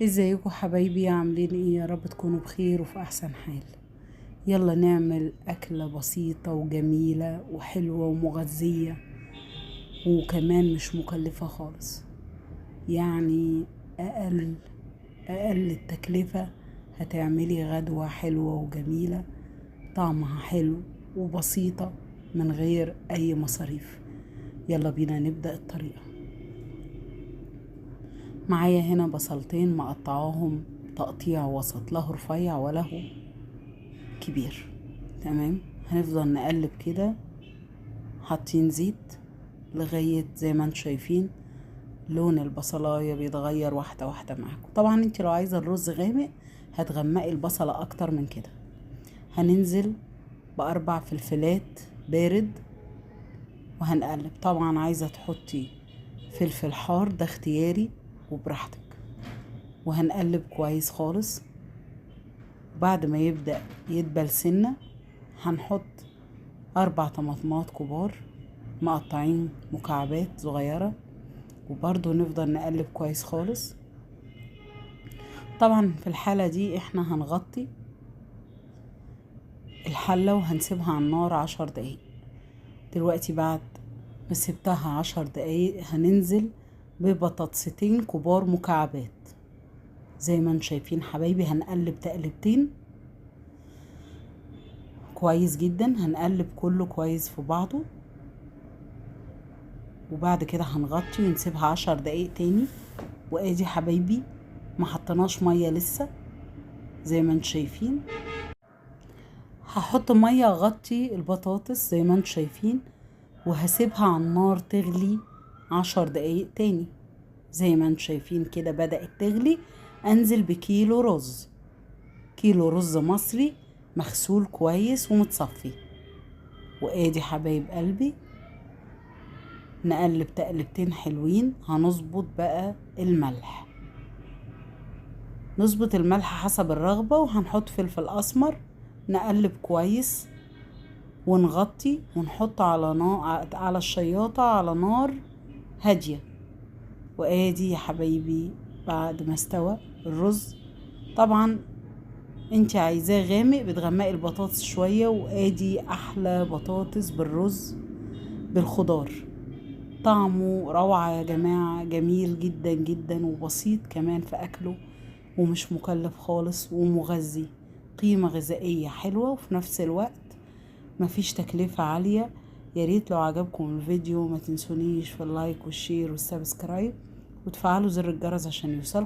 ازيكم حبايبي؟ عاملين ايه؟ يا رب تكونوا بخير وفي احسن حال. يلا نعمل اكلة بسيطة وجميلة وحلوة ومغذية وكمان مش مكلفة خالص. يعني اقل اقل التكلفة هتعملي غدوة حلوة وجميلة، طعمها حلو وبسيطة من غير اي مصاريف. يلا بينا نبدأ الطريقة. معايا هنا بصلتين مقطعاهم تقطيع وسط، له رفيع وله كبير. تمام، هنفضل نقلب كده حاطين زيت لغاية زي ما انتم شايفين لون البصلاية بيتغير واحدة واحدة معاكم. طبعا انت لو عايزة الرز غامق هتغمقي البصلة اكتر من كده. هننزل باربع فلفلات بارد وهنقلب. طبعا عايزة تحطي فلفل حار ده اختياري وبراحتك، وهنقلب كويس خالص. بعد ما يبدأ يدبل سنة هنحط 4 طماطمات كبار مقطعين مكعبات صغيرة، وبرضو نفضل نقلب كويس خالص. طبعا في الحالة دي احنا هنغطي الحلة وهنسيبها على النار 10 دقايق. دلوقتي بعد ما سبتها 10 دقايق هننزل ببطاطستين كبار مكعبات زي ما انتم شايفين حبايبي. هنقلب تقلبتين كويس جدا، هنقلب كله كويس في بعضه، وبعد كده هنغطي ونسيبها 10 دقايق تاني. وادي حبايبي ما حطيناش ميه لسه زي ما انتم شايفين. هحط ميه اغطي البطاطس زي ما انتم شايفين، وهسيبها على النار تغلي 10 دقايق تاني. زي ما انتم شايفين كده بدأت تغلي. انزل بكيلو رز، كيلو رز مصري مغسول كويس ومتصفي. وادي حبايب قلبي نقلب تقلبتين حلوين. هنظبط بقى الملح، نظبط الملح حسب الرغبة، وهنحط فلفل اسمر. نقلب كويس ونغطي ونحط على الشياطة على نار هادية. وادي يا حبايبي بعد ما استوى الرز. طبعا انت عايزاه غامق بتغمقي البطاطس شوية. وادي احلى بطاطس بالرز بالخضار، طعمه روعة يا جماعة، جميل جدا جدا وبسيط كمان في أكله ومش مكلف خالص ومغذي، قيمة غذائية حلوة وفي نفس الوقت مفيش تكلفة عالية. ياريت لو عجبكم الفيديو ما تنسونيش في اللايك والشير والسبسكرايب وتفعلوا زر الجرس عشان يوصلكم